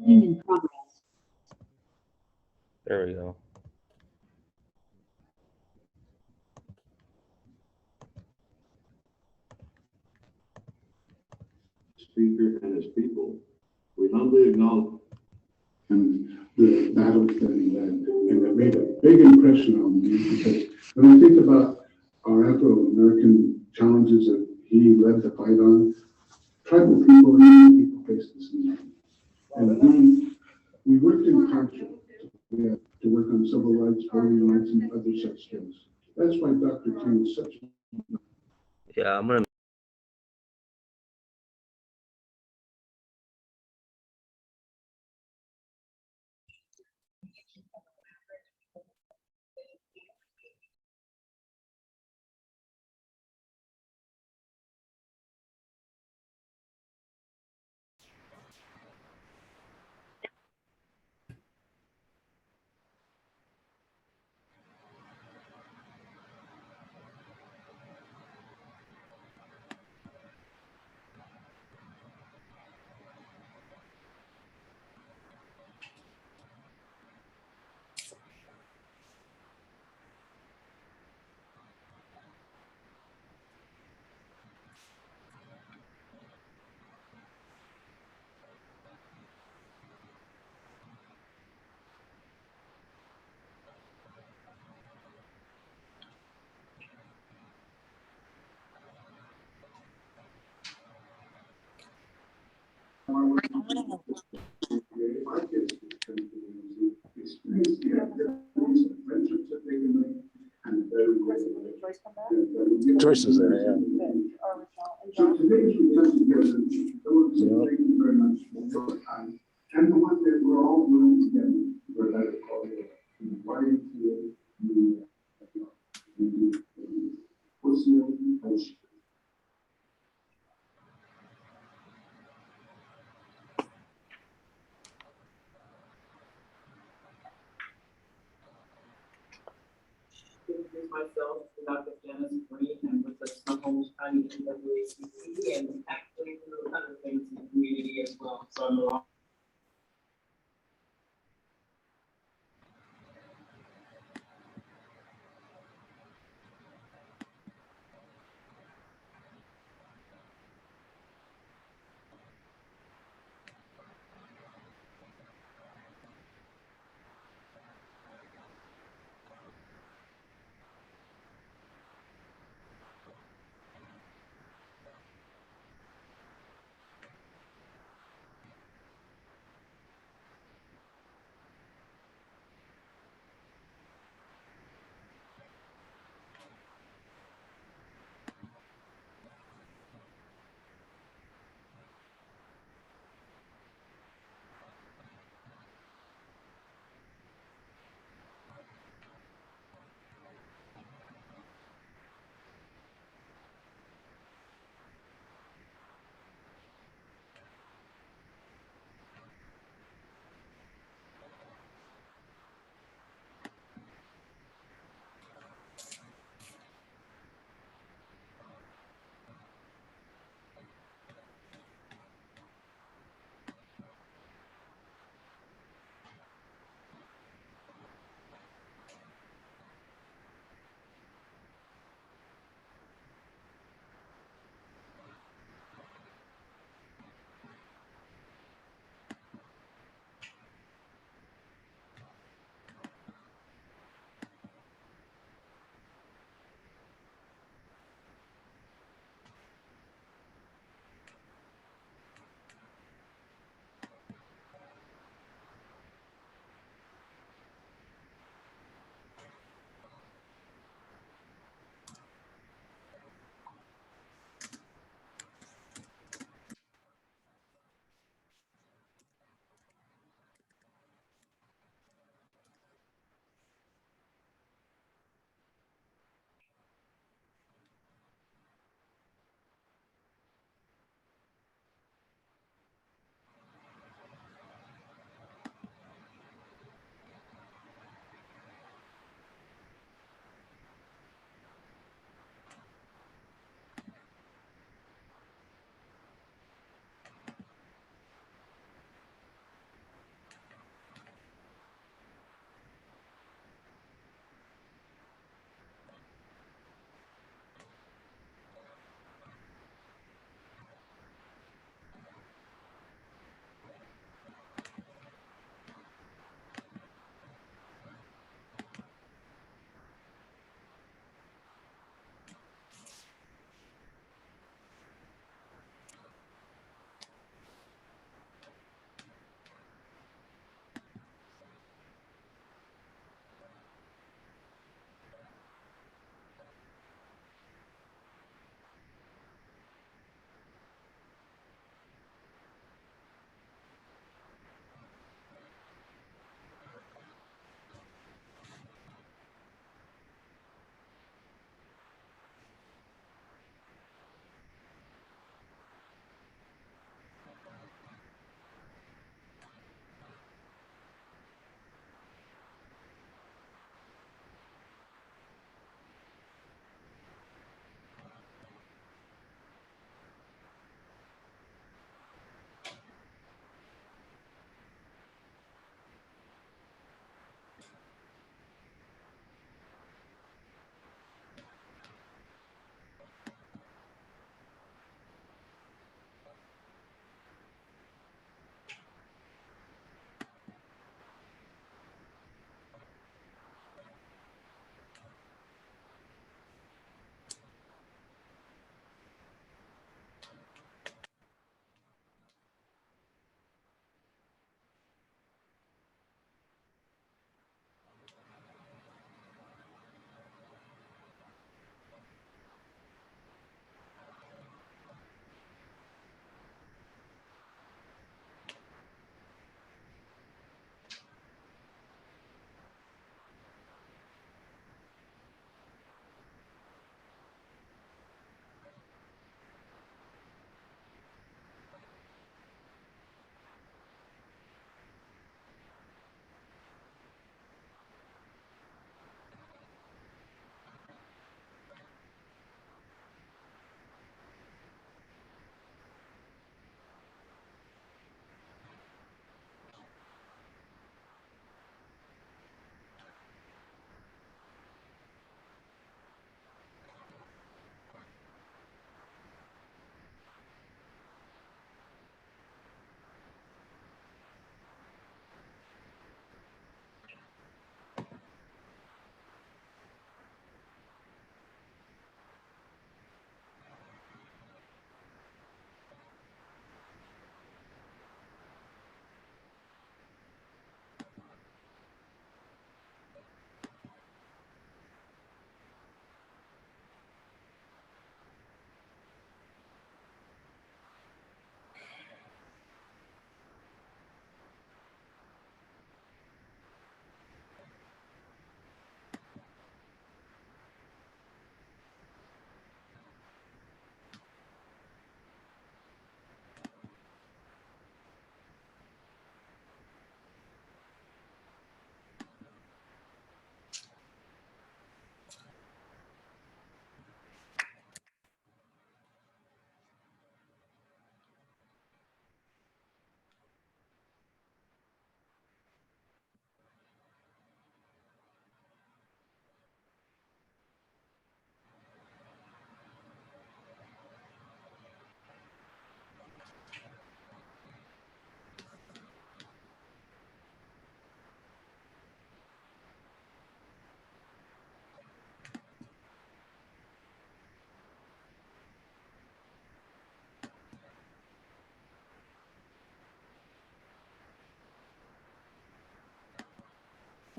In progress. There we go. Speaker and his people. We humbly acknowledge. And the battles that he led, and it made a big impression on me because when I think about our Afro-American challenges that he led the fight on, tribal people and people face this in life. And we worked in concert to work on civil rights, voting rights, and other such things. That's why Dr. King is such. Yeah, I'm gonna. Choices there, yeah. So today's together, thank you very much for your time. And the one that we're all doing together, we're better call it YMCA, Introduce myself to Dr. Janice Green. I'm with the Snohomish County NAACP and actually do other things in the community as well. So I'm a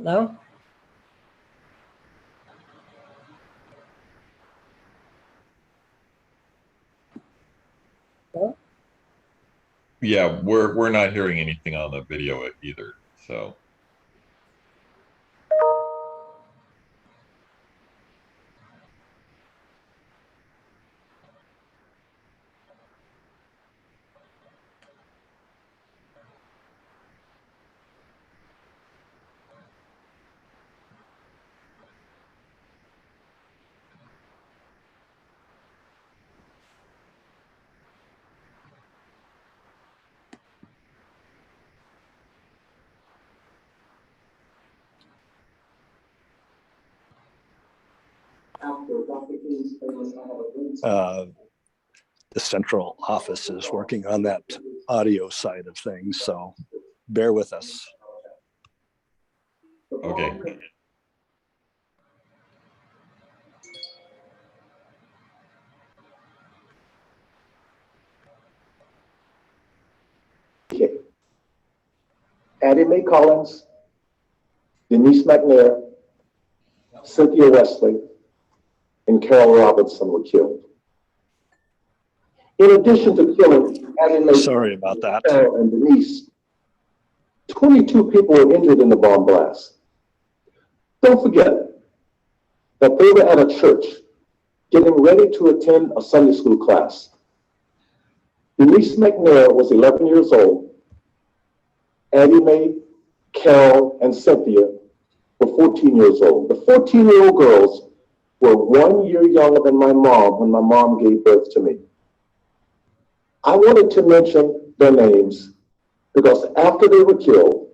Hello? Hello? Yeah, we're not hearing anything on the video either. So The central office is working on that audio side of things, so bear with us. okay. Addie Mae Collins, Denise McNair, Cynthia Wesley, and Carol Robinson were killed. In addition to killing Addie Mae, Sorry about that. Carol, and Denise, 22 people were injured in the bomb blast. Don't forget that they were at a church getting ready to attend a Sunday school class. Denise McNair was 11 years old. Addie Mae, Carol, and Cynthia were 14 years old. The 14-year-old girls were 1 year younger than my mom when my mom gave birth to me. I wanted to mention their names because after they were killed,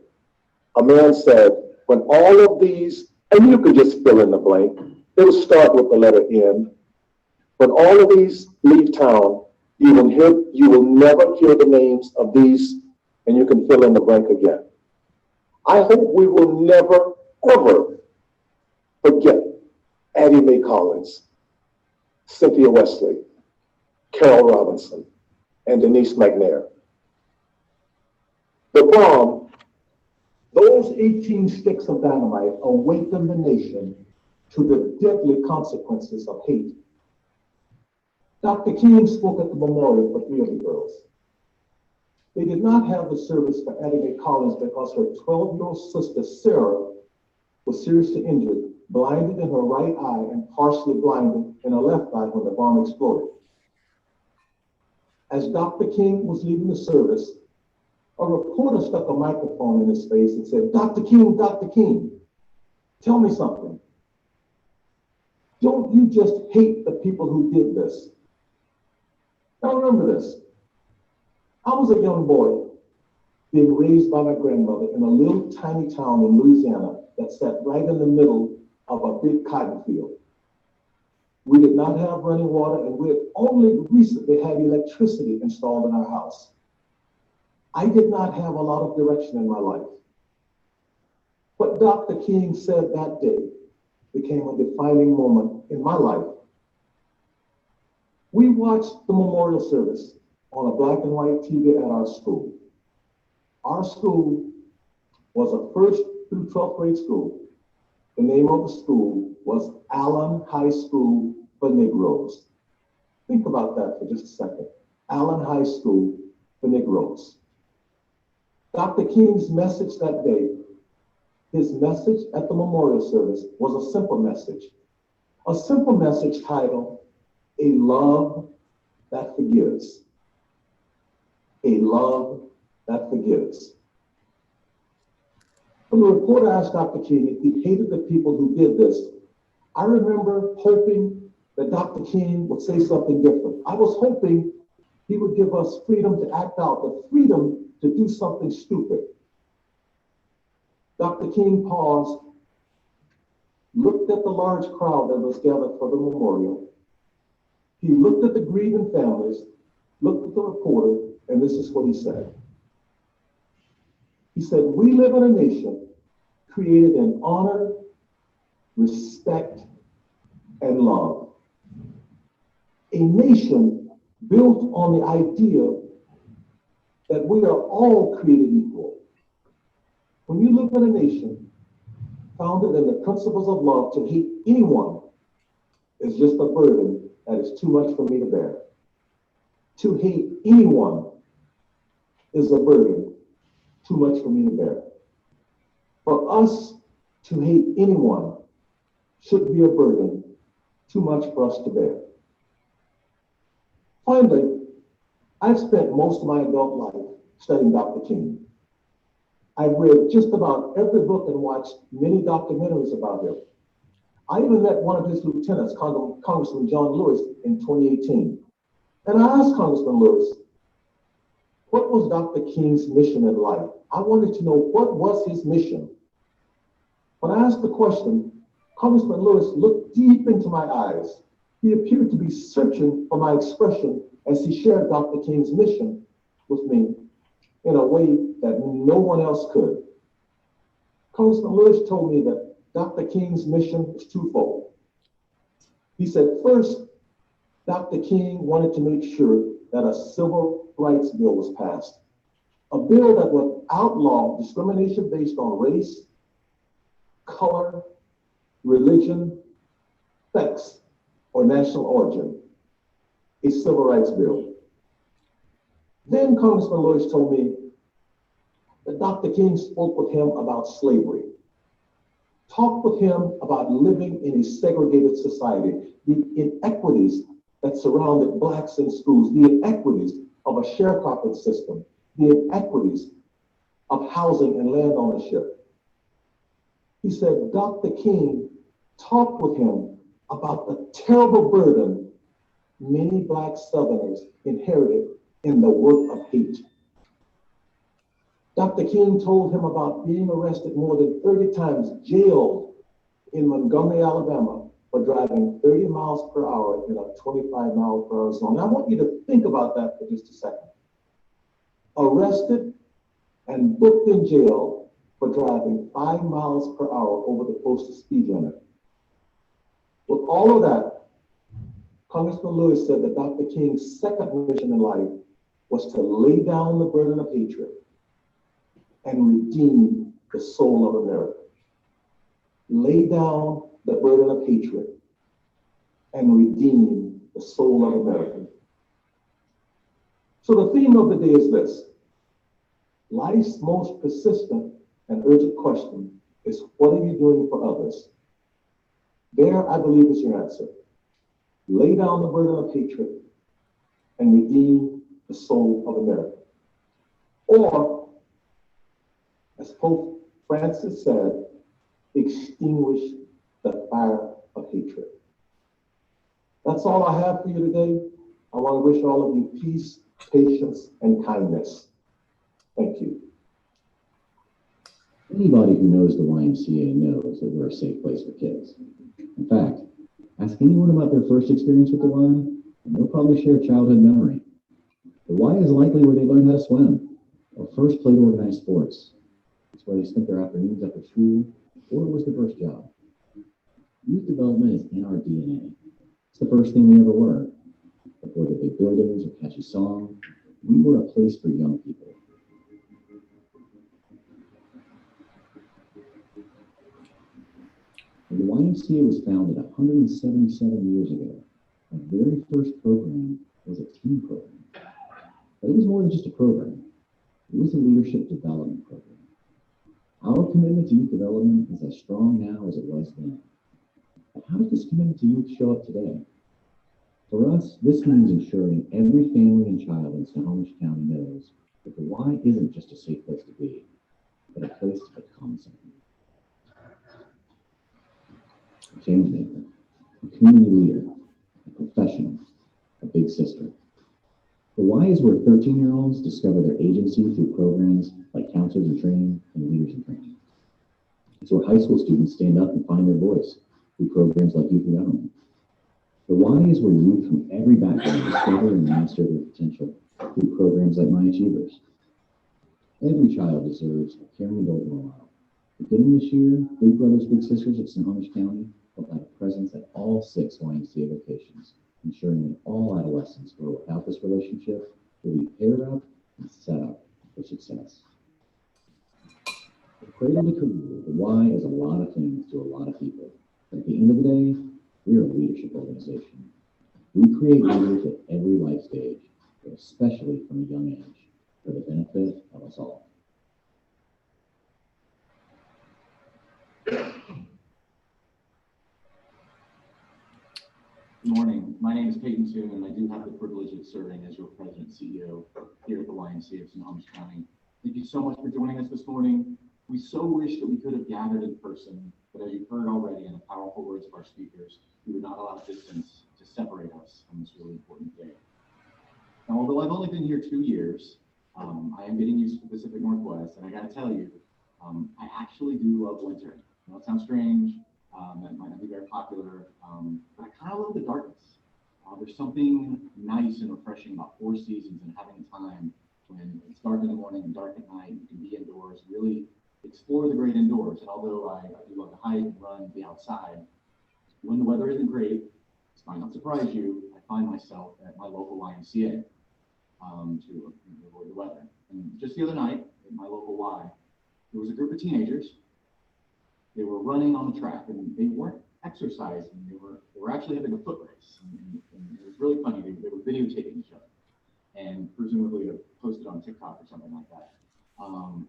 a man said, when all of these, and you can just fill in the blank, they will start with the letter N. When all of these leave town, you will never hear the names of these, and you can fill in the blank again. I hope we will never, ever forget Addie Mae Collins, Cynthia Wesley, Carol Robinson, and Denise McNair. The bomb, those 18 sticks of dynamite awakened the nation to the deadly consequences of hate. Dr. King spoke at the memorial for 3 of the girls. They did not have the service for Addie Mae Collins because her 12-year-old sister, Sarah, was seriously injured, blinded in her right eye and partially blinded in her left eye when the bomb exploded. As Dr. King was leaving the service, a reporter stuck a microphone in his face and said, Dr. King, tell me something. Don't you just hate the people who did this? Now remember this. I was a young boy being raised by my grandmother in a little tiny town in Louisiana that sat right in the middle of a big cotton field. We did not have running water, and we had only recently had electricity installed in our house. I did not have a lot of direction in my life. What Dr. King said that day became a defining moment in my life. We watched the memorial service on a black and white TV at our school. Our school was a 1st through 12th grade school. The name of the school was Allen High School for Negroes. Think about that for just a second. Allen High School for Negroes. Dr. King's message that day, his message at the memorial service was a simple message. A simple message titled, A Love That Forgives. A love that forgives. When the reporter asked Dr. King if he hated the people who did this, I remember hoping that Dr. King would say something different. I was hoping he would give us freedom to act out, the freedom to do something stupid. Dr. King paused, looked at the large crowd that was gathered for the memorial. He looked at the grieving families, looked at the reporter, and this is what he said. He said, we live in a nation created in honor, respect, and love. A nation built on the idea that we are all created equal. When you live in a nation founded in the principles of love, to hate anyone is just a burden that is too much for me to bear. To hate anyone is a burden too much for me to bear. For us to hate anyone should be a burden too much for us to bear. Finally, I've spent most of my adult life studying Dr. King. I've read just about every book and watched many documentaries about him. I even met one of his lieutenants, Congressman John Lewis, in 2018. And I asked Congressman Lewis, what was Dr. King's mission in life? I wanted to know what was his mission. When I asked the question, Congressman Lewis looked deep into my eyes. He appeared to be searching for my expression as he shared Dr. King's mission with me in a way that no one else could. Congressman Lewis told me that Dr. King's mission was twofold. He said, first, Dr. King wanted to make sure that a civil rights bill was passed, a bill that would outlaw discrimination based on race, color, religion, sex, or national origin, a civil rights bill. Then Congressman Lewis told me that Dr. King spoke with him about slavery, talked with him about living in a segregated society, the inequities that surrounded blacks in schools, the inequities of a sharecropping system, the inequities of housing and land ownership. He said Dr. King talked with him about the terrible burden many Black Southerners inherited in the work of hate. Dr. King told him about being arrested more than 30 times, jailed in Montgomery, Alabama, for driving 30 miles per hour in a 25-mile-per-hour zone. Now, I want you to think about that for just a second. Arrested and booked in jail for driving 5 miles per hour over the posted speed limit. With all of that, Congressman Lewis said that Dr. King's second mission in life was to lay down the burden of hatred and redeem the soul of America. Lay down the burden of hatred and redeem the soul of America. So the theme of the day is this: life's most persistent and urgent question is, what are you doing for others? There, I believe, is your answer. Lay down the burden of hatred and redeem the soul of America. Or, as Pope Francis said, extinguish the fire of hatred. That's all I have for you today. I want to wish all of you peace, patience, and kindness. Thank you. Anybody who knows the YMCA knows that we're a safe place for kids. In fact, ask anyone about their first experience with the Y, and they'll probably share a childhood memory. The Y is likely where they learned how to swim, or first played organized sports. It's where they spent their afternoons after school, or it was their first job. Youth development is in our DNA. It's the first thing we ever were. Before the big buildings or catchy song, we were a place for young people. When the YMCA was founded 177 years ago, our very first program was a teen program. But it was more than just a program. It was a leadership development program. Our commitment to youth development is as strong now as it was then. But how does this commitment to youth show up today? For us, this means ensuring every family and child in Snohomish County knows that the Y isn't just a safe place to be, but a place to become something. A change maker, a community leader, a professional, a big sister. The Y is where 13-year-olds discover their agency through programs like Counselors in Training and Leaders in Training. It's where high school students stand up and find their voice through programs like Youth in Government. The Y is where youth from every background discover and master their potential through programs like My Achievers. Every child deserves a caring adult role model. Beginning this year, Big Brothers Big Sisters of Snohomish County will have a presence at all 6 YMCA locations, ensuring that all adolescents who are without this relationship will be paired up and set up for success. Cradle to career, the Y is a lot of things to a lot of people. But at the end of the day, we're a leadership organization. We create leaders at every life stage, but especially from a young age, for the benefit of us all. Good morning. My name is Peyton Toon, and I do have the privilege of serving as your president and CEO here at the YMCA of Snohomish County. Thank you so much for joining us this morning. We so wish that we could have gathered in person, but as you've heard already in the powerful words of our speakers, we would not allow distance to separate us on this really important day. Now, although I've only been here 2 years, I am getting used to the Pacific Northwest, and I got to tell you, I actually do love winter. I know it sounds strange, that might not be very popular, but I kind of love the darkness. There's something nice and refreshing about 4 seasons and having a time when it's dark in the morning and dark at night. You can be indoors, really explore the great indoors. And although I do love to hike and run and be outside, when the weather isn't great, this might not surprise you, I find myself at my local YMCA to avoid the weather. And just the other night, at my local Y, there was a group of teenagers. They were running on the track, and they weren't exercising. They were actually having a foot race, and it was really funny. They were videotaping each other, and presumably to post it on TikTok or something like that.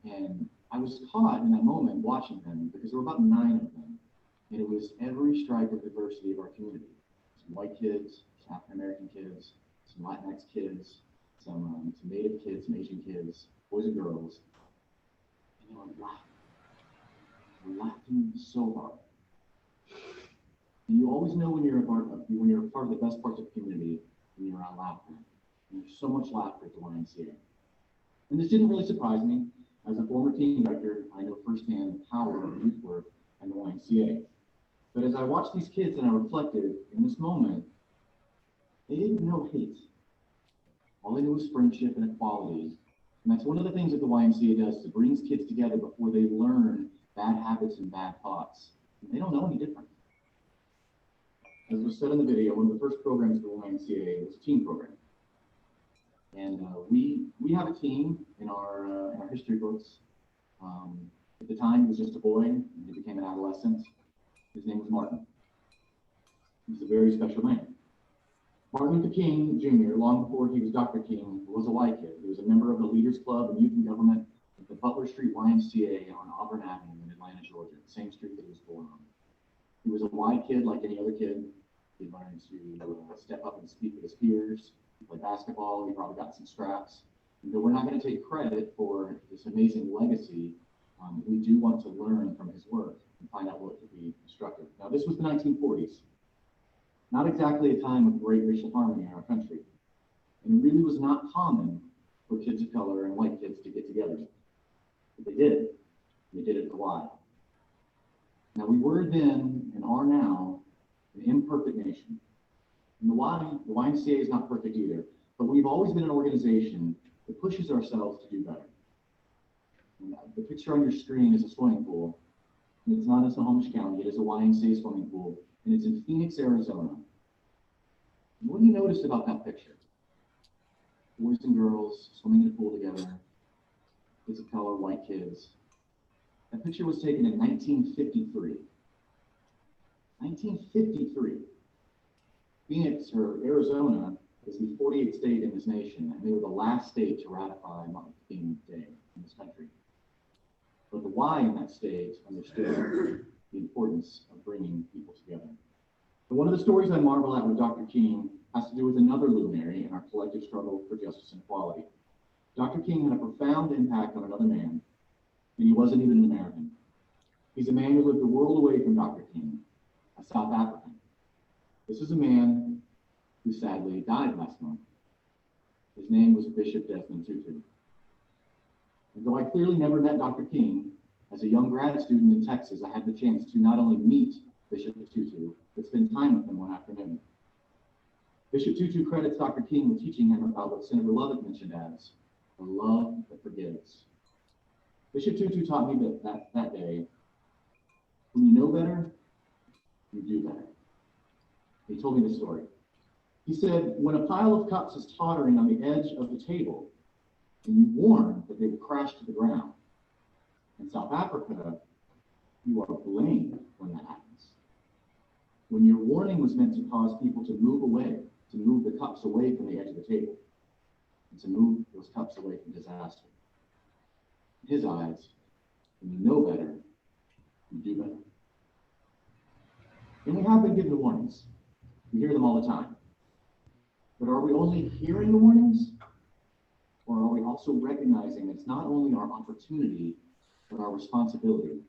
And I was caught in that moment watching them because there were about 9 of them, and it was every stripe of diversity of our community. Some white kids, some African American kids, some Latinx kids, some Native kids, some Asian kids, boys and girls, and they were laughing. Laughing so hard. And you always know when you're a part of the best parts of the community when you're around laughter. And there's so much laughter at the YMCA. And this didn't really surprise me. As a former team director, I know firsthand the power of youth work and the YMCA. But as I watched these kids and I reflected in this moment, they didn't know hate. All they knew was friendship and equality. And that's one of the things that the YMCA does. It brings kids together before they learn bad habits and bad thoughts. And they don't know any different. As was said in the video, one of the first programs of the YMCA was a team program. And we have a team in our history books. At the time, he was just a boy, and he became an adolescent. His name was Martin. He was a very special man. Martin Luther King Jr., long before he was Dr. King, was a white kid. He was a member of the Leaders Club and Youth in Government at the Butler Street YMCA on Auburn Avenue in Atlanta, Georgia, the same street that he was born on. He was a white kid like any other kid. He learned to step up and speak with his peers. He played basketball. He probably got some scraps. But we're not going to take credit for this amazing legacy. We do want to learn from his work and find out what could be constructive. Now, this was the 1940s. Not exactly a time of great racial harmony in our country. And it really was not common for kids of color and white kids to get together. But they did. They did it at the Y. Now, we were then and are now an imperfect nation. And the YMCA is not perfect either, but we've always been an organization that pushes ourselves to do better. And the picture on your screen is a swimming pool. And it's not in Snohomish County, it is a YMCA swimming pool, and it's in Phoenix, Arizona. And what do you notice about that picture? Boys and girls swimming in a pool together, kids of color, white kids. That picture was taken in 1953. 1953. Phoenix, or Arizona, is the 48th state in this nation, and they were the last state to ratify Martin Luther King Day in this country. But the Y in that state understood the importance of bringing people together. But one of the stories I marvel at with Dr. King has to do with another luminary in our collective struggle for justice and equality. Dr. King had a profound impact on another man, and he wasn't even an American. He's a man who lived a world away from Dr. King, a South African. This is a man who sadly died last month. His name was Bishop Desmond Tutu. And though I clearly never met Dr. King, as a young grad student in Texas, I had the chance to not only meet Bishop Tutu, but spend time with him one afternoon. Bishop Tutu credits Dr. King with teaching him about what Senator Lovett mentioned as the love that forgives. Bishop Tutu taught me that day, when you know better, you do better. He told me this story. He said, when a pile of cups is tottering on the edge of the table, and you warn that they will crash to the ground, In South Africa, you are blamed when that happens. When your warning was meant to cause people to move away, to move the cups away from the edge of the table, and to move those cups away from disaster. In his eyes, when you know better, you do better. And we have been given warnings. We hear them all the time. But are we only hearing the warnings? Or are we also recognizing that it's not only our opportunity, but our responsibility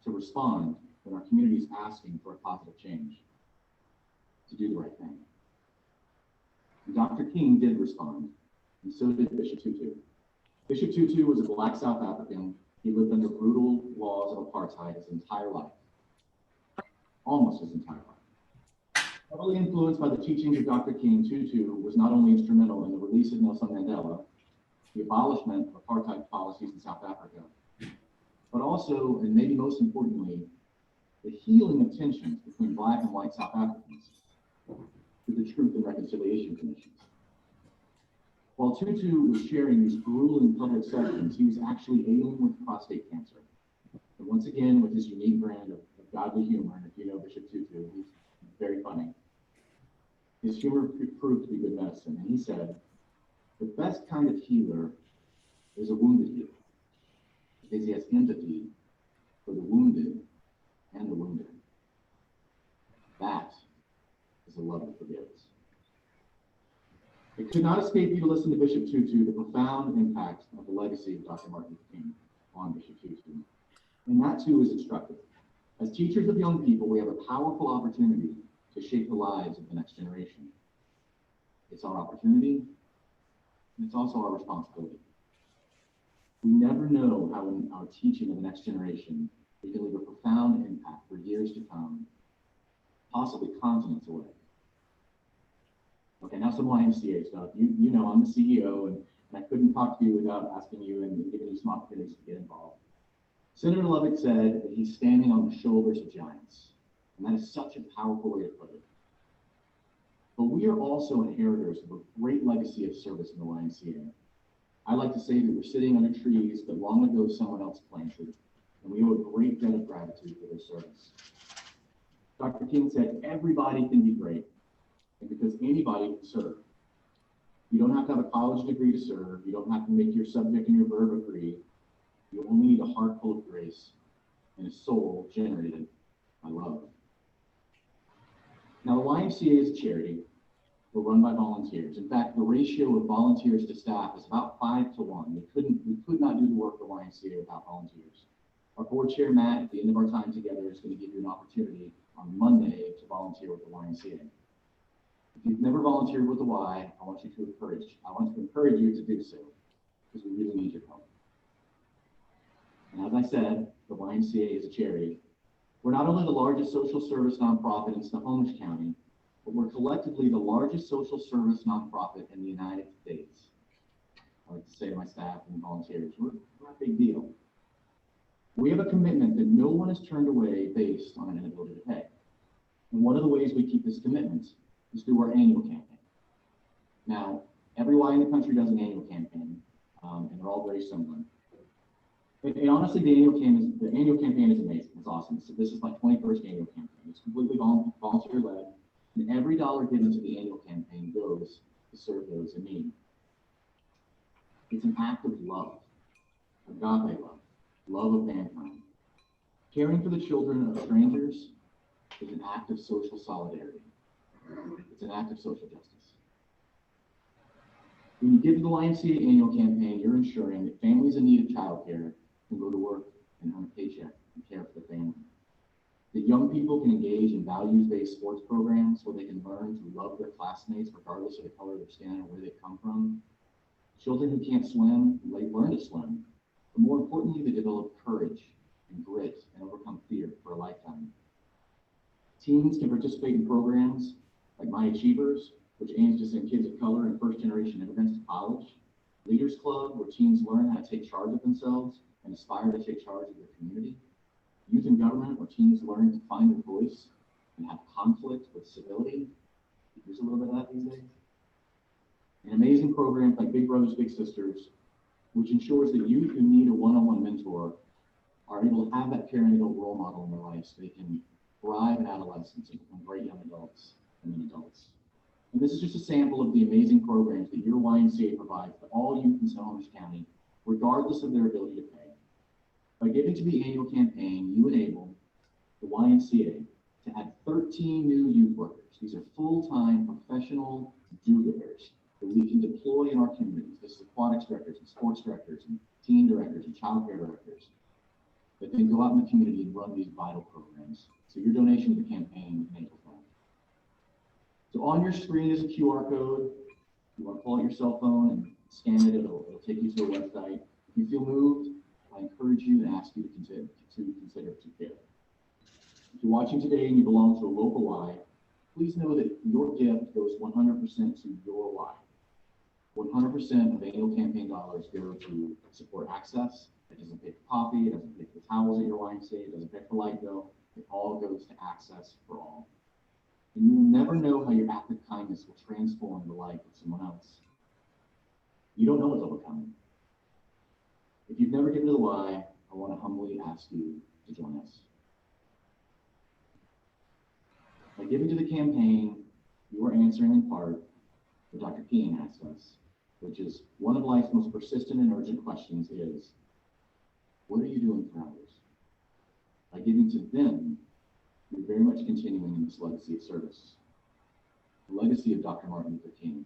to respond when our community is asking for a positive change, to do the right thing? And Dr. King did respond, and so did Bishop Tutu. Bishop Tutu was a Black South African. He lived under brutal laws of apartheid his entire life, almost his entire life. Heavily influenced by the teachings of Dr. King, Tutu was not only instrumental in the release of Nelson Mandela, the abolishment of apartheid policies in South Africa, but also, and maybe most importantly, the healing of tensions between Black and white South Africans through the Truth and Reconciliation Commissions. While Tutu was sharing these grueling public sessions, he was actually ailing with prostate cancer. And once again, with his unique brand of godly humor, and if you know Bishop Tutu, he's very funny. His humor proved to be good medicine, and he said, the best kind of healer is a wounded healer, because he has empathy for the wounded and the wounded. That is a love that forgives. It could not escape you to listen to Bishop Tutu, the profound impact of the legacy of Dr. Martin Luther King on Bishop Tutu. And that too is instructive. As teachers of young people, we have a powerful opportunity to shape the lives of the next generation. It's our opportunity, and it's also our responsibility. We never know how in our teaching of the next generation, we can leave a profound impact for years to come, possibly continents away. Okay, now some YMCA stuff. You know I'm the CEO, and I couldn't talk to you without asking you and giving you some opportunities to get involved. Senator Lubbock said that he's standing on the shoulders of giants, and that is such a powerful way to put it. But we are also inheritors of a great legacy of service in the YMCA. I like to say that we're sitting under trees that long ago someone else planted, and we owe a great debt of gratitude for their service. Dr. King said, everybody can be great, and because anybody can serve. You don't have to have a college degree to serve. You don't have to make your subject and your verb agree. You only need a heart full of grace and a soul generated by love. Now, the YMCA is a charity. We're run by volunteers. In fact, the ratio of volunteers to staff is about 5 to 1. We could not do the work of the YMCA without volunteers. Our board chair, Matt, at the end of our time together, is going to give you an opportunity on Monday to volunteer with the YMCA. If you've never volunteered with the Y, I want to encourage you to do so, because we really need your help. And as I said, the YMCA is a charity. We're not only the largest social service nonprofit in Snohomish County, but we're collectively the largest social service nonprofit in the United States. I like to say to my staff and volunteers, we're a big deal. We have a commitment that no one is turned away based on an inability to pay. And one of the ways we keep this commitment is through our annual campaign. Now, every Y in the country does an annual campaign, and they're all very similar. And honestly, the annual campaign is amazing. It's awesome. So this is my 21st annual campaign. It's completely volunteer-led, and every dollar given to the annual campaign goes to serve those in need. It's an act of love, agape love of mankind. Caring for the children of strangers is an act of social solidarity. It's an act of social justice. When you give to the YMCA annual campaign, you're ensuring that families in need of childcare can go to work and earn a paycheck and care for the family. That young people can engage in values-based sports programs where they can learn to love their classmates regardless of the color of their skin or where they come from. Children who can't swim, they learn to swim. But more importantly, they develop courage and grit and overcome fear for a lifetime. Teens can participate in programs like My Achievers, which aims to send kids of color and first-generation immigrants to college. Leaders Club, where teens learn how to take charge of themselves and aspire to take charge of their community. Youth in Government, where teens learn to find their voice and have conflict with civility. There's a little bit of that these days. And amazing programs like Big Brothers Big Sisters, which ensures that youth who need a one-on-one mentor are able to have that parental role model in their life so they can thrive in adolescence and become great young adults and then adults. And this is just a sample of the amazing programs that your YMCA provides to all youth in Snohomish County, regardless of their ability to pay. By giving to the annual campaign, you enable the YMCA to add 13 new youth workers. These are full-time professional do-gooders that we can deploy in our communities. This is aquatics directors and sports directors and teen directors and child care directors that then go out in the community and run these vital programs. So your donation to the campaign enables that. So on your screen is a QR code. You want to pull out your cell phone and scan it. It'll take you to a website. If you feel moved, I encourage you and ask you to consider to give. If you're watching today and you belong to a local Y, please know that your gift goes 100% to your Y. 100% of annual campaign dollars go to support access. It doesn't pay for coffee, it doesn't pay for the towels at your YMCA, it doesn't pay for the light bill. It all goes to access for all. And you will never know how your act of kindness will transform the life of someone else. You don't know what's overcoming. If you've never given to the Y, I want to humbly ask you to join us. By giving to the campaign, you are answering in part what Dr. Keene asked us, which is one of life's most persistent and urgent questions is, what are you doing for others? By giving to them, you're very much continuing in this legacy of service, the legacy of Dr. Martin Luther King,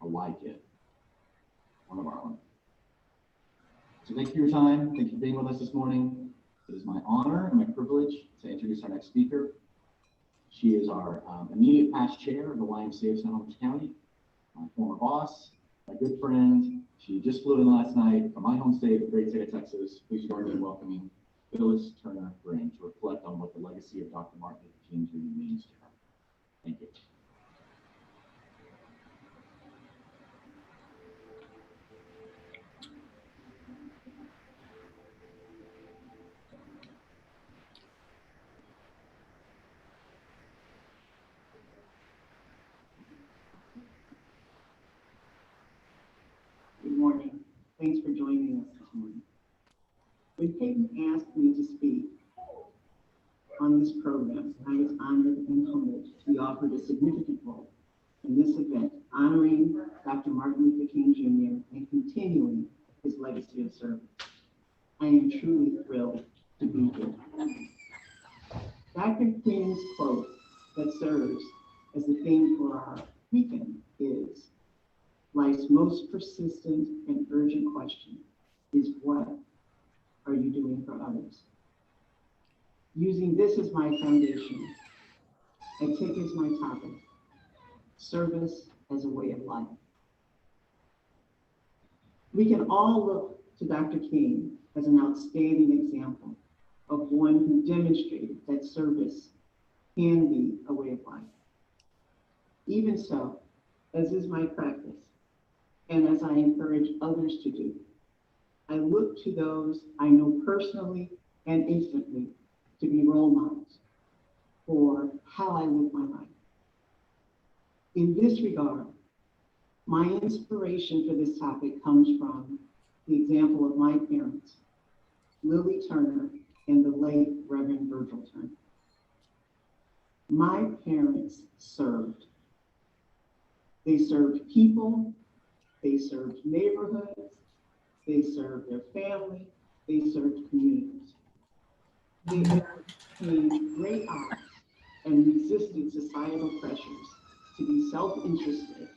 a Y kid, one of our own. So thank you for your time. Thank you for being with us this morning. It is my honor and my privilege to introduce our next speaker. She is our immediate past chair of the YMCA of Snohomish County, my former boss, my good friend. She just flew in last night from my home state, the great state of Texas. Please join me in welcoming Phyllis Turner Green to reflect on what the legacy of Dr. Martin Luther King Jr. means to her. Thank you. Good morning. Thanks for joining us this morning. When Peyton asked me to speak on this program, I was honored and humbled to be offered a significant role in this event, honoring Dr. Martin Luther King Jr. and continuing his legacy of service. I am truly thrilled to be here. Dr. King's quote that serves as the theme for our weekend is, life's most persistent and urgent question is, what are you doing for others? Using this as my foundation, I take as my topic, service as a way of life. We can all look to Dr. King as an outstanding example of one who demonstrated that service can be a way of life. Even so, as is my practice, and as I encourage others to do, I look to those I know personally and intimately to be role models for how I live my life. In this regard, my inspiration for this topic comes from the example of my parents, Lily Turner and the late Reverend Virgil Turner. My parents served. They served people, they served neighborhoods, they served their family, they served communities. They overcame great odds and resisted societal pressures to be self-interested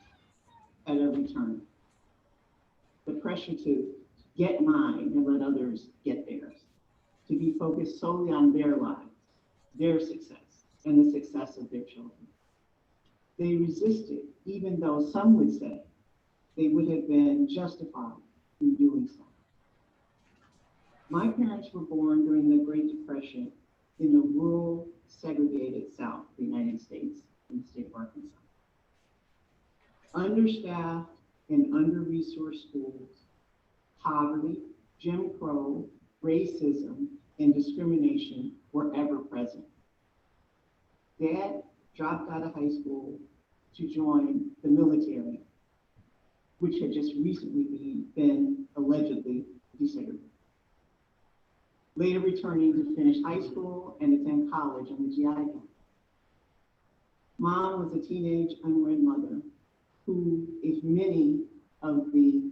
at every turn. The pressure to get mine and let others get theirs, to be focused solely on their lives, their success, and the success of their children. They resisted, even though some would say they would have been justified in doing so. My parents were born during the Great Depression in the rural, segregated South of the United States, in the state of Arkansas. Understaffed and under-resourced schools, poverty, Jim Crow, racism, and discrimination were ever present. Dad dropped out of high school to join the military, which had just recently been allegedly desegregated. later returning to finish high school and attend college on the GI Bill. Mom was a teenage unwed mother who, if many of the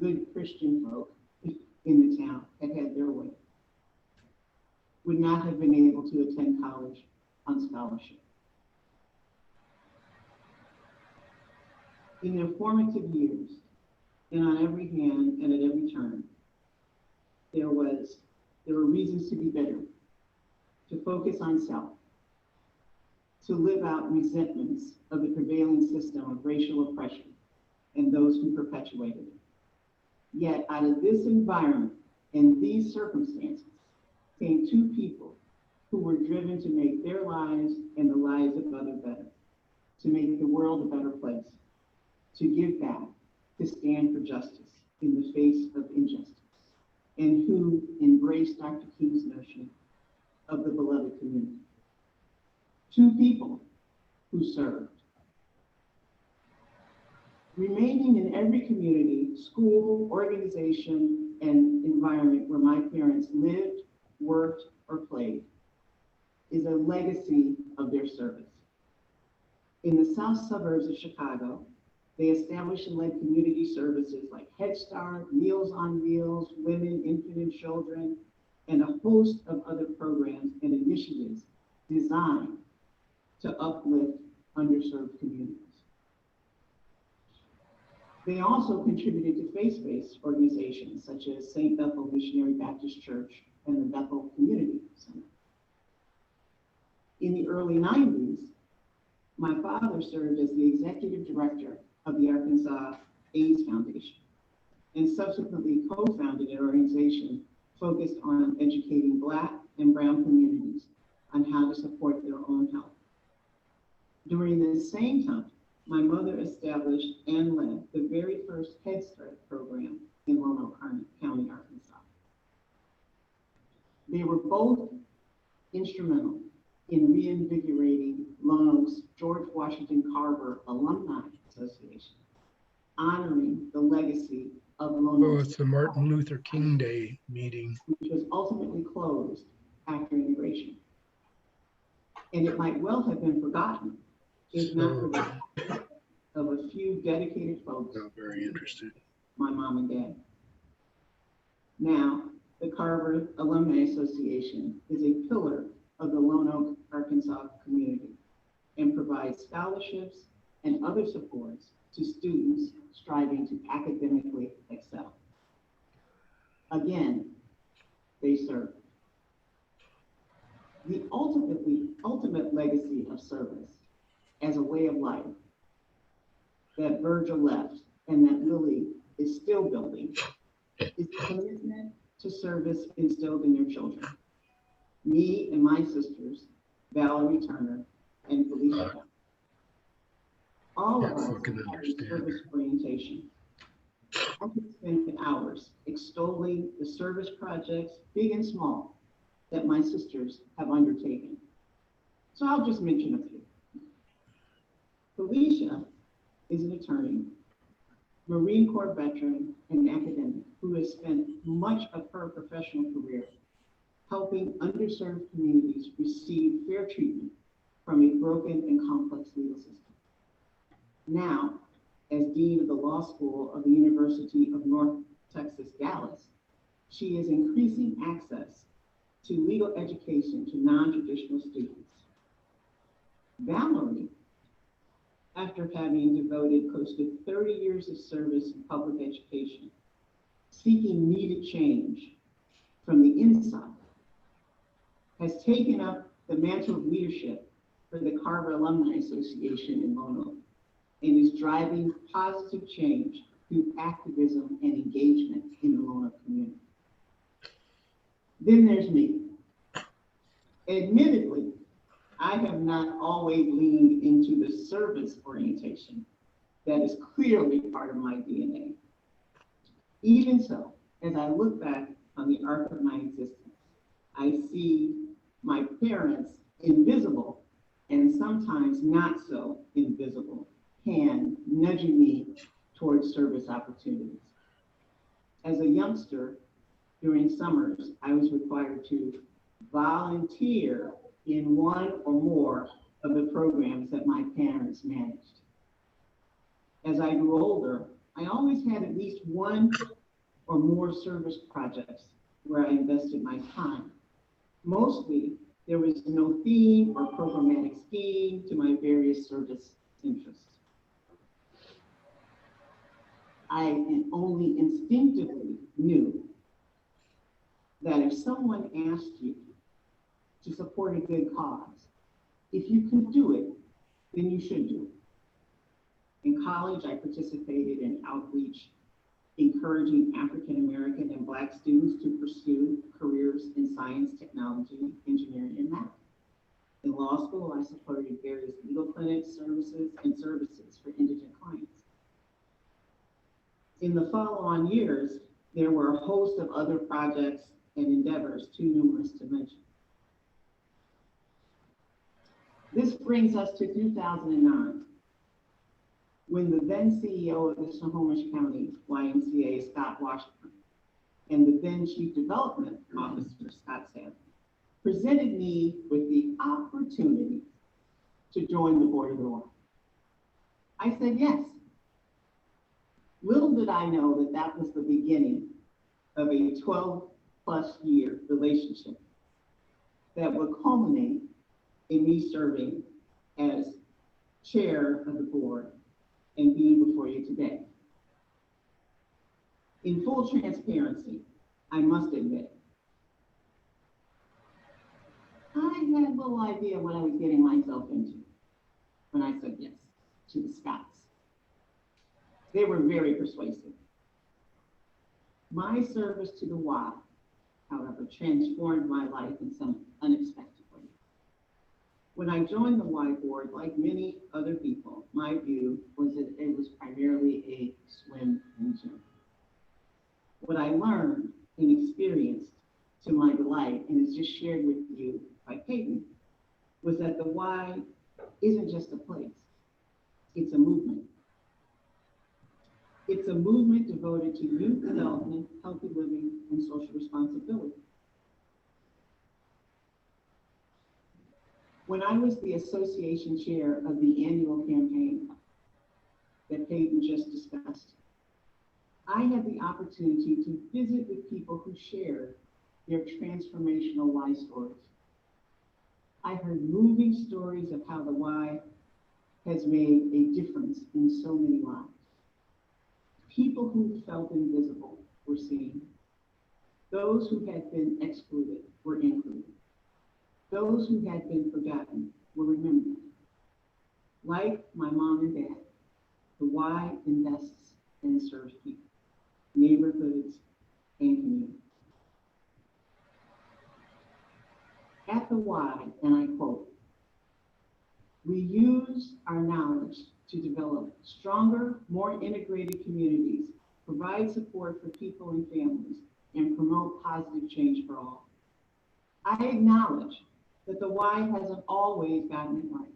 good Christian folk in the town had had their way, would not have been able to attend college on scholarship. In their formative years, and on every hand and at every turn, there were reasons to be bitter, to focus on self, to live out resentments of the prevailing system of racial oppression and those who perpetuated it. Yet out of this environment and these circumstances came two people who were driven to make their lives and the lives of others better, to make the world a better place, to give back, to stand for justice in the face of injustice, and who embraced Dr. King's notion of the beloved community. Two people who served. Remaining in every community, school, organization, and environment where my parents lived, worked, or played is a legacy of their service. In the south suburbs of Chicago, they established and led community services like Head Start, Meals on Wheels, Women, Infant, and Children, and a host of other programs and initiatives designed to uplift underserved communities. They also contributed to faith-based organizations such as St. Bethel Missionary Baptist Church and the Bethel Community Center. In the early 90s, my father served as the executive director of the Arkansas AIDS Foundation and subsequently co-founded an organization focused on educating Black and Brown communities on how to support their own health. During this same time, my mother established and led the very first Head Start program in Lonoke County, Arkansas. They were both instrumental in reinvigorating Lonoke's George Washington Carver Alumni Association, honoring the legacy of Lonoke. Oh, it's the Martin Luther King Day meeting. Which was ultimately closed after integration. And it might well have been forgotten if not for the of a few dedicated folks. Not very interested. My mom and dad. Now, the Carver Alumni Association is a pillar of the Lonoke, Arkansas community and provides scholarships and other supports to students striving to academically excel. Again, they serve. The ultimate legacy of service as a way of life that Virgil left and that Lily is still building is the commitment to service instilled in their children. Me and my sisters, Valerie Turner and Felicia. All of us have a service orientation. I could spend hours extolling the service projects, big and small, that my sisters have undertaken. So I'll just mention a few. Felicia is an attorney, Marine Corps veteran, and academic who has spent much of her professional career helping underserved communities receive fair treatment from a broken and complex legal system. Now, as Dean of the Law School of the University of North Texas, Dallas, she is increasing access to legal education to non-traditional students. Valerie, after having devoted close to 30 years of service in public education, seeking needed change from the inside, has taken up the mantle of leadership for the Carver Alumni Association in Lonoke and is driving positive change through activism and engagement in the Lonoke community. Then there's me. Admittedly, I have not always leaned into the service orientation that is clearly part of my DNA. Even so, as I look back on the arc of my existence, I see my parents' invisible and sometimes not so invisible hand nudging me towards service opportunities. As a youngster, During summers, I was required to volunteer in one or more of the programs that my parents managed. As I grew older, I always had at least one or more service projects where I invested my time. Mostly, there was no theme or programmatic scheme to my various service interests. I only instinctively knew that if someone asked you to support a good cause, if you can do it, then you should do it. In college, I participated in outreach, encouraging African American and Black students to pursue careers in science, technology, engineering, and math. In law school, I supported various legal clinics, services for indigent clients. In the follow-on years, there were a host of other projects and endeavors too numerous to mention. This brings us to 2009, when the then CEO of the Snohomish County YMCA, Scott Washburn, and the then Chief Development Officer, Scott Sadler, presented me with the opportunity to join the board of the Y. I said yes. Little did I know that that was the beginning of a 12+ year relationship that would culminate in me serving as chair of the board and being before you today. In full transparency, I must admit, I had little idea what I was getting myself into when I said yes to the Scots. They were very persuasive. My service to the Y, however, transformed my life in some unexpected way. When I joined the Y board, like many other people, my view was that it was primarily a swim and gym. What I learned and experienced to my delight, and is just shared with you by Peyton, was that the Y isn't just a place, it's a movement. It's a movement devoted to youth development, healthy living, and social responsibility. When I was the association chair of the annual campaign that Peyton just discussed, I had the opportunity to visit with people who shared their transformational Y stories. I heard moving stories of how the Y has made a difference in so many lives. People who felt invisible were seen. Those who had been excluded were included. Those who had been forgotten were remembered. Like my mom and dad, the Y invests and serves people, neighborhoods, and communities. At the Y, and I quote, "We use our knowledge to develop stronger, more integrated communities, provide support for people and families, and promote positive change for all." I acknowledge that the Y hasn't always gotten it right.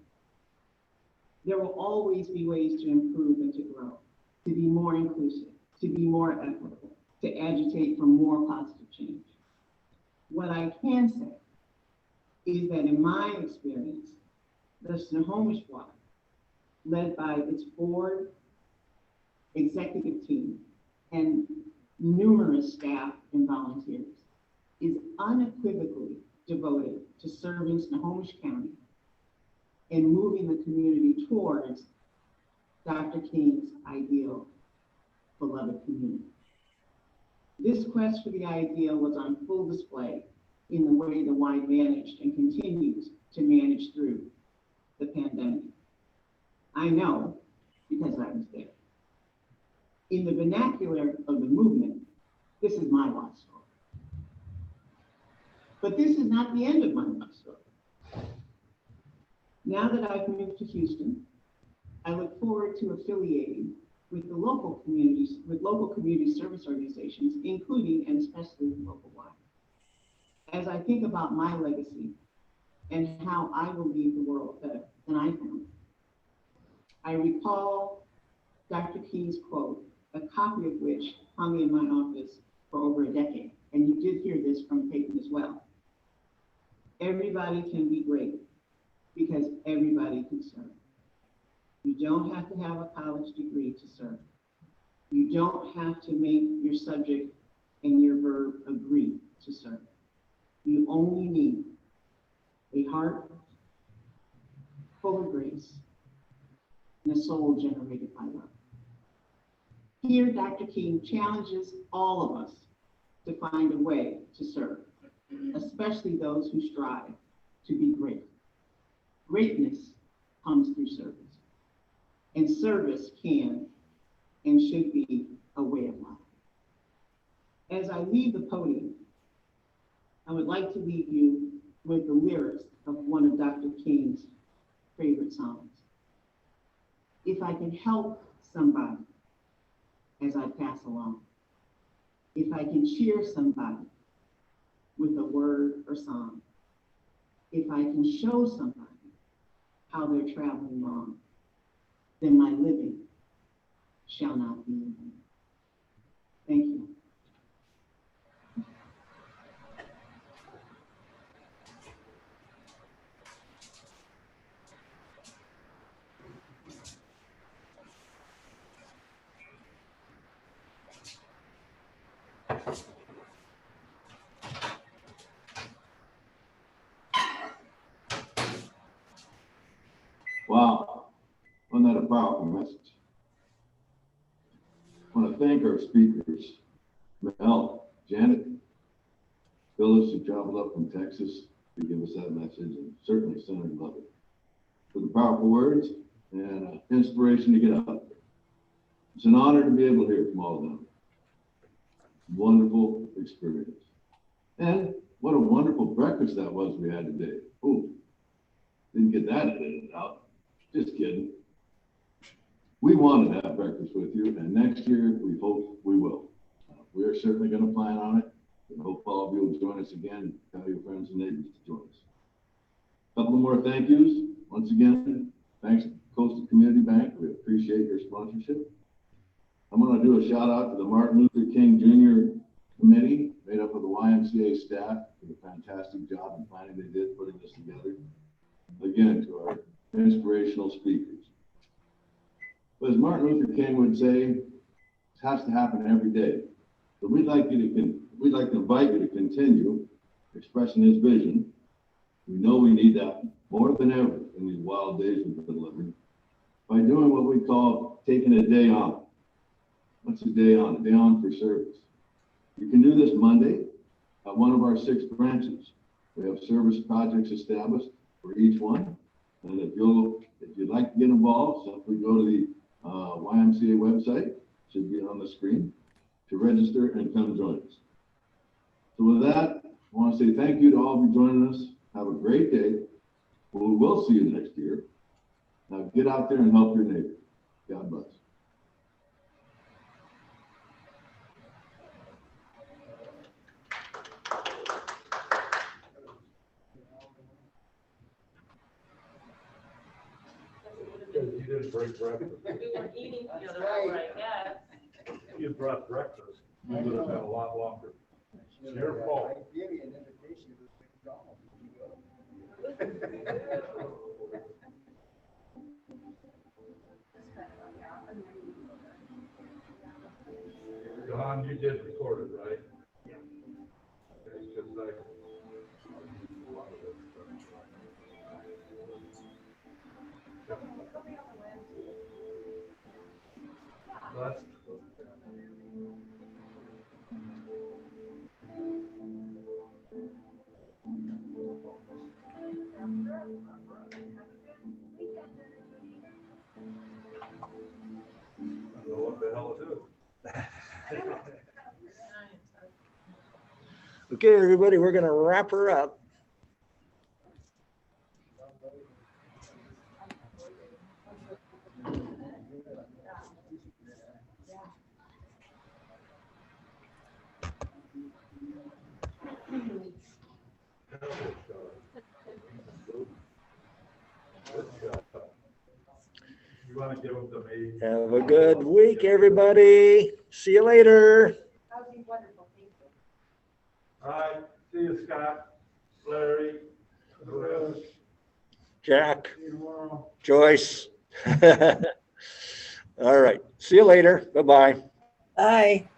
There will always be ways to improve and to grow, to be more inclusive, to be more equitable, to agitate for more positive change. What I can say is that in my experience, the Snohomish Y, led by its board, executive team, and numerous staff and volunteers, is unequivocally devoted to serving Snohomish County and moving the community towards Dr. King's ideal beloved community. This quest for the ideal was on full display in the way the Y managed and continues to manage through the pandemic. I know because I was there. In the vernacular of the movement, this is my life story. But this is not the end of my life story. Now that I've moved to Houston, I look forward to affiliating with the local communities, with local community service organizations, including and especially the local Y. As I think about my legacy and how I will leave the world better than I found it, I recall Dr. King's quote, a copy of which hung in my office for over a decade. and you did hear this from Peyton as well. Everybody can be great because everybody can serve. You don't have to have a college degree to serve. You don't have to make your subject and your verb agree to serve. You only need a heart full of grace and a soul generated by love. Here, Dr. King challenges all of us to find a way to serve, especially those who strive to be great. Greatness comes through service, and service can and should be a way of life. As I leave the podium, I would like to leave you with the lyrics of one of Dr. King's favorite songs. If I can help somebody as I pass along, if I can cheer somebody with a word or song, if I can show somebody how they're traveling wrong, then my living shall not be in vain. Thank you. Wow, wasn't that a powerful message? I want to thank our speakers, Mel, Janet, Phyllis, who traveled up from Texas to give us that message, and certainly Senator Lovett for the powerful words and inspiration to get up. It's an honor to be able to hear from all of them. Wonderful experience. And what a wonderful breakfast that was we had today. Oh, didn't get that edited out. Just kidding. We wanted to have breakfast with you, and next year we hope we will. We are certainly going to plan on it. We hope all of you will join us again and tell your friends and neighbors to join us. A couple more thank yous. Once again, thanks to Coastal Community Bank. We appreciate your sponsorship. I'm going to do a shout out to the Martin Luther King Jr. Committee, made up of the YMCA staff, for the fantastic job and planning they did putting this together. Again, to our inspirational speakers. But as Martin Luther King would say, it has to happen every day. So we'd like to invite you to continue expressing his vision. We know we need that more than ever in these wild days we've been living, by doing what we call taking a day on. What's a day on? A day on for service. You can do this Monday at one of our 6 branches. We have service projects established for each one. And if you'd like to get involved, simply go to the YMCA website, should be on the screen, to register and come join us. So with that, I want to say thank you to all of you joining us. Have a great day. We will see you next year. Now get out there and help your neighbor. God bless. You didn't bring breakfast. We were eating together, all right, yes. If you brought breakfast, you would have been a lot longer. It's your fault. Don, you did record it, right? Yeah. Okay, because I. That's I don't know what the hell it is. Okay, everybody, we're going to wrap her up. You want to give them to me? Have a good week, everybody. See you later. That would be wonderful. Thank you. All right, see you, Scott, Larry, Chris, Jack, see you tomorrow. Joyce. All right, see you later. Bye-bye. Bye.